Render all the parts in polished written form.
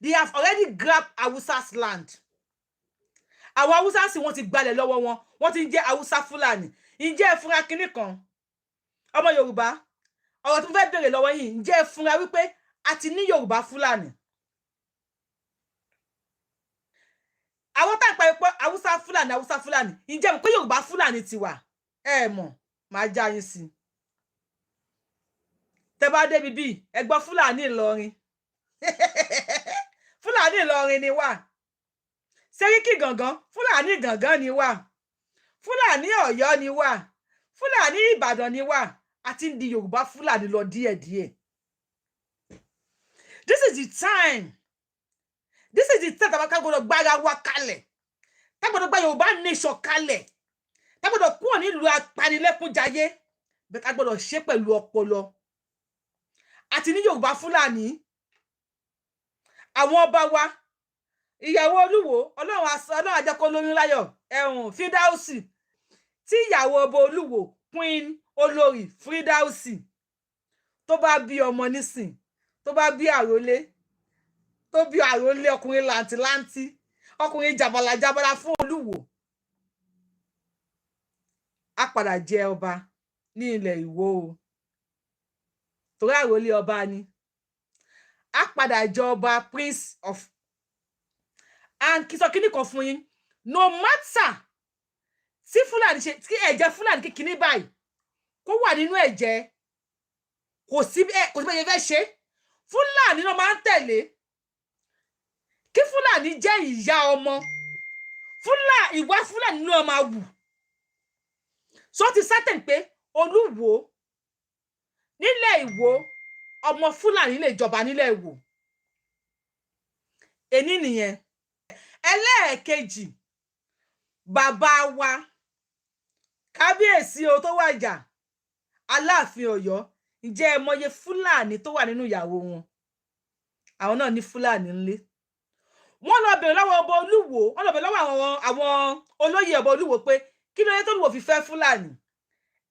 They have already grabbed Hausa's land. Àwọn Hausa sì wọ́n ti gbalẹ̀ lọ́wọ́ wọn. Wọ́n ti ń jẹ́ Hausa Fulani. Ǹjẹ́ ẹ fúnra kinní kan? Ọmọ Yorùbá. Ọ̀rọ̀ tí mo fẹ́ bèrè lọ́wọ́ yín. Ǹjẹ́ ẹ fúnra wípé a ti ní Yorùbá Fulani? Àwọn tá ń pa epo Hausa Fulani, Hausa Fulani. Ǹjẹ́ mo pé Yorùbá Fulani ti wà? Ẹ mọ̀, màá já yín sí. Tẹ́ bá dé bíbí, ẹ gbọ́ Fulani Ìlọrin. Fulani Ìlọrin ni wà. Sẹ́ríkì gangan, Fulani gangan ni wà. Fulani Ọ̀yọ́ ni wà. Fulani Ìbàdàn ni wà. Àti ń di Yorùbá Fulani lọ díẹ̀díẹ̀. This is the time. This is the time that we gbọ́dọ̀ gbára wa kalẹ̀. Tá gbọ́dọ̀ gba Yorùbá nation kalẹ̀. Tá gbọ́dọ̀ kúrò nílùú apanilẹ́kúnjayé. Bẹ́ẹ̀ ká gbọ́dọ̀ ṣe pẹ̀lú ọpọlọ. Àti ní Yorùbá Fulani. Àwọn ọba wa, ìyàwó Olúwo, Ọlọ́run á jẹ́ kó lóyún láyọ̀, Fídáùsì. Tí ìyàwó ọba Olúwo, Queen Olórí Fídáùsì, tó bá bí ọmọ nísìn, tó bá bí àrólé, tó bí àrólé ọkùnrin làǹtìláǹtì, ọkùnrin jàbàlàjàbàlà fún Olúwo. Á padà jẹ ọba ní ilẹ̀ Ìwó o. Torí àrólé ọba ni. Á padà jẹ ọba Prince of. And kí sọ kíní kan fún yín. No matter tí Fulani ṣe tí ẹ̀jẹ̀ Fulani kíkiní báyìí kó wà nínú ẹ̀jẹ̀ kò sí bẹ́ẹ̀ fẹ́ ṣe. Fulani náà máa ń tẹ̀lé. Kí Fulani jẹ́ ìyá ọmọ. Ìwà Fulani náà máa wù. So ti certain pé Olúwo nílẹ̀ Ìwó ọmọ Fulani lè jọba nílẹ̀ Ìwó. Èní nìyẹn. Ẹlẹ́ẹ̀kejì, bàbá wa kábíyèsí o tó wàjà Aláàfin Ọ̀yọ́. Ǹjẹ́ ẹ mọye Fulani tó wà nínú ìyàwó wọn? Àwọn náà ní Fulani ńlé. Wọ́n lọ bèrè lọ́wọ́ ọba Olúwo, wọ́n lọ bèrè lọ́wọ́ àwọn olóyè ọba Olúwo pé kí ló dé tó Olúwo fi fẹ́ Fulani?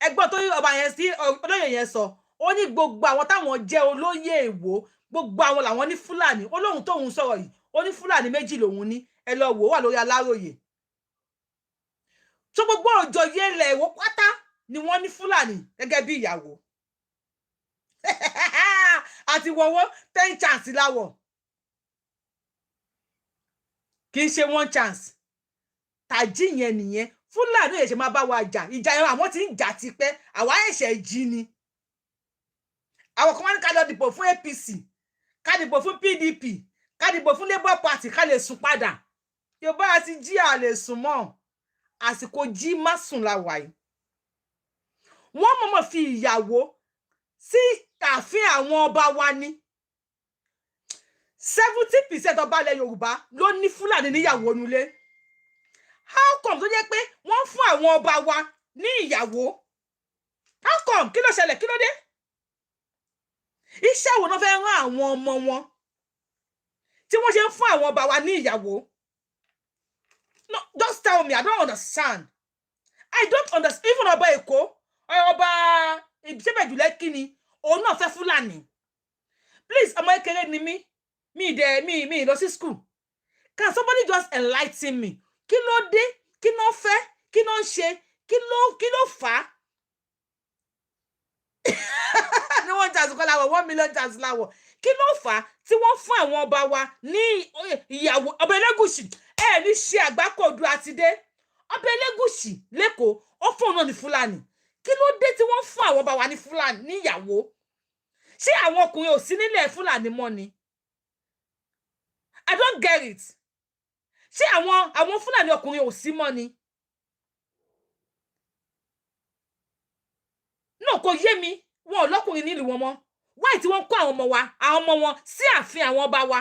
Ẹgbọ́n tó ọba yẹn sí olóyè yẹn sọ, ó ní gbogbo àwọn táwọn jẹ́ olóyè Ìwó, gbogbo àwọn làwọn ní Fulani. Olóhun tóhun sọ̀rọ̀ yìí, ó ní Fulani méjì lòun ní. Ẹ lọ wò wà lórí Aláròyé. So gbogbo òjòyè ilẹ̀ Ìwó pátá ni wọ́n ní Fulani gẹ́gẹ́ bí ìyàwó. Àti wọ́wọ́ 10 chance láwọ̀. Kì í ṣe 1 chance. Tàjí yẹn nìyẹn. Fulani yẹn ṣe máa bá wa jà. Ìjà yẹn àwọn tí ń jà ti pẹ́. Àwa ẹ̀ṣẹ̀ jí ni. Àwọn kan wá ní ká lọ dìbò fún APC, ká dìbò fún PDP, ká dìbò fún Labour Party, ká lè sùn padà. Yorùbá àti jí à lè sùn mọ́. Àsìkò jí má sùn la wà yìí. Wọ́n mọ̀mọ́ fi ìyàwó sí ààfin àwọn ọba wa ní. 70% ọba ilẹ̀ Yorùbá ló ní Fulani níyàwó nulẹ̀. How come tó jẹ́ pé wọ́n fún àwọn ọba wa ní ìyàwó? How come? Kí ló ṣẹlẹ̀? Kí ló dé? Iṣẹ́ wo ló fẹ́ rán àwọn ọmọ wọn tí wọ́n ṣe ń fún àwọn ọba wa ní ìyàwó? No, just tell me. I don't understand. I don't understand. Even ọba Èkó, ọba Ìbíṣẹ́bẹ̀jùlẹ̀ kíni, òun náà fẹ́ Fulani. Please, ọmọ kékeré ni mí. Me lọ sí school. Can somebody just enlighten me? Kí ló dé? Kí ló fẹ́? Kí ló ń ṣe? Kí ló fà? Ní 1 chance kọ́ láwọ̀, 1 million chance láwọ̀. Kí ló fà tí wọ́n fún àwọn ọba wa ní ìyàwó? Ọba Elégùṣì ní ṣe àgbákòdù àti dé. Ọba Elégùṣì lẹ́kọ̀ọ́ ó fún náà ní Fulani. Kí ló dé tí wọ́n fún àwọn ọba wa ní Fulani ní ìyàwó? Ṣé àwọn ọkùnrin ò sí nílẹ̀ Fulani mọ́ ni? I don't get it. Ṣé àwọn Fulani ọkùnrin ò sí mọ́ ni? No, kò yé mi. Wọn ò lọ́kùnrin nílùú wọn mọ́. Why tí wọ́n kó àwọn ọmọ wọn sí ààfin àwọn ọba wa?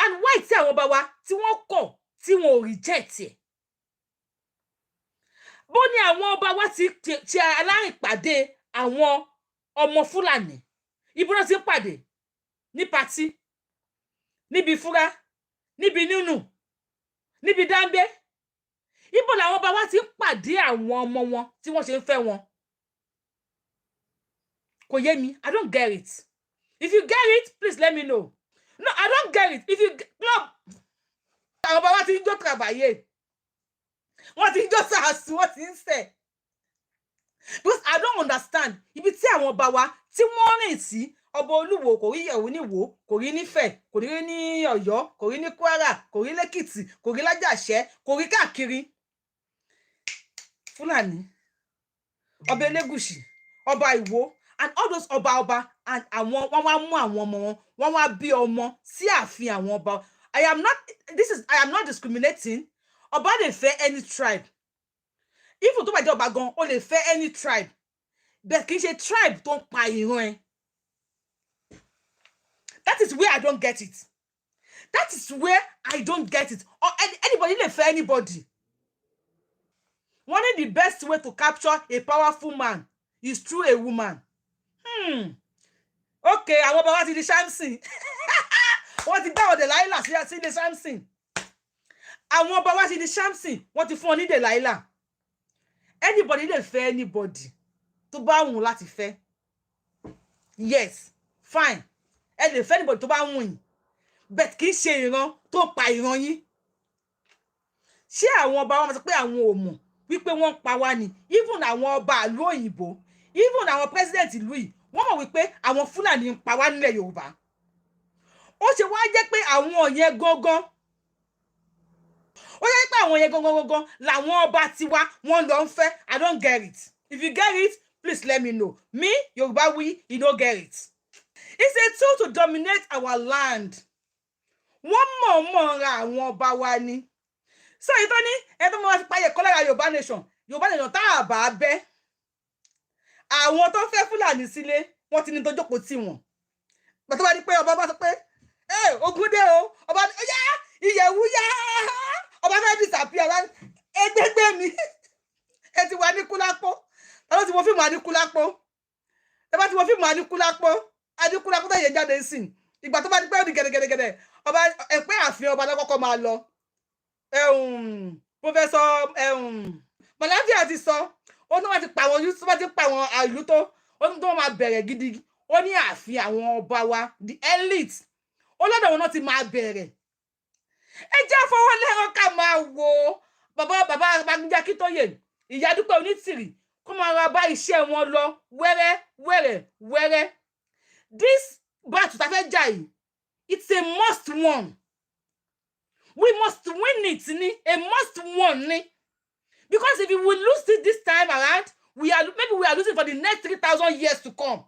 And why tí àwọn ọba wa tí wọ́n kọ̀ tí wọn ò reject ẹ̀? Bó ni àwọn ọba wa ti ṣe alárìnpàdé àwọn ọmọ Fulani? Ibo náà ti ń pàdé? Ní party, níbi fúra, níbi nínú, níbi dáńbé. Ibo làwọn ọba wa ti ń pàdé àwọn ọmọ wọn tí wọ́n ṣe ń fẹ́ wọn? Kò yé mi. I don't get it. If you get it, please let me know. No, I don't get it. If you club, àwọn ọba wa ti ń jó travailler. Wọ́n ti ń jó sàásù, wọ́n ti ń sẹ̀. Because I don't understand. Ibi tí àwọn ọba wa tí wọ́n rìn sí, ọba Olúwo kò rí Ìyẹ̀wò ní Ìwó, kò rí nífẹ̀, kò rí ní Ọ̀yọ́, kò rí ní Kwara, kò rí lẹ́kìtì, kò rí lájàṣẹ́, kò rí káàkiri. Fúlàní, ọba Elégùṣì, ọba Ìwó, and all those ọba and àwọn wọ́n wá mú àwọn ọmọ wọn, wọ́n wá bí ọmọ sí ààfin àwọn ọba. I am not discriminating. Ọba lè fẹ́ any tribe. If tó bá jẹ́ ọba gan, ó lè fẹ́ any tribe. But kì í ṣe tribe tó ń pa ìran ẹ. That is where I don't get it. That is where I don't get it. Or anybody lè fẹ́ anybody. One of the best way to capture a powerful man is through a woman. Okay, àwọn ọba wa ti di Samson. Wọ́n ti gbá Delilah sí ilé Samson. Àwọn ọba wa ti di Samson, wọ́n ti fún ọ ní Delilah. Anybody lè fẹ́ anybody tó bá wùn láti fẹ́. Yes, fine. Ẹ lè fẹ́ anybody tó bá wùn yín. But kì í ṣe ìran tó pa ìran yín. Ṣé àwọn ọba wa máa sọ pé àwọn ò mọ̀ wípé wọ́n pa wá ni? Even àwọn ọba ìlú òyìnbó, even àwọn president ìlú yìí, wọ́n mọ̀ wípé àwọn Fúlàní ń pa wá nílẹ̀ Yorùbá. Ó ṣe wá jẹ́ pé àwọn yẹn gangan. Ó yẹ pé àwọn yẹn gangan làwọn ọba tiwa wọ́n lọ ń fẹ́. I don't get it. If you get it, please let me know. Me, Yorubawi, you don't get it. It's a tool to dominate our land. Wọ́n mọ̀ ra àwọn ọba wa ni. So ìtọ́ ní ẹ̀tọ́ mọ́ wá fi páyẹ̀ kọ́ lára Yorùbá nation tá a bá bẹ́. Àwọn tó fẹ́ Fúlàní sílé, wọ́n ti ní tó jókòó tì wọ́n. Bàtọ́ bá di pé ọba bá sọ pé, ogun dé o, ọba yá, Ìyẹ̀wù yá, ọba fẹ́ disappear wá, ẹgbẹ́gbẹ́ mi, ẹ ti wà ní Kúlápó, ọlọ́ ti wo fíìmù Aníkúlápó, ẹ bá ti wo fíìmù Aníkúlápó tó yẹ jáde sí, ìgbà tó bá di pé ó di gẹ̀dẹ̀gẹ̀dẹ̀, ọba ẹ̀pẹ́ ààfin ọba lọ́kọ́kọ́ máa lọ. Professor Malavi ti sọ, ó ní wọ́n ti pa àwọn youth, wọ́n ti pa àwọn ìlú tó, ó ní tó máa bẹ̀rẹ̀ gidi, ó ní ààfin àwọn ọba wa, the elite, ó lọ́dọ̀ wọn náà ti máa bẹ̀rẹ̀. Ẹ jẹ́ fọwọ́ lẹ́rán ká máa wo bàbá Babangida Akíntóyè, Ìyá Dúpẹ́ Onítìrì, kó máa ra bá iṣẹ́ wọn lọ wẹ́rẹ́. This battle tá fẹ́ jà yìí, it's a must won. We must win it, ni. A must win, ni. Because if we lose this time around, maybe we are losing for the next 3,000 years to come.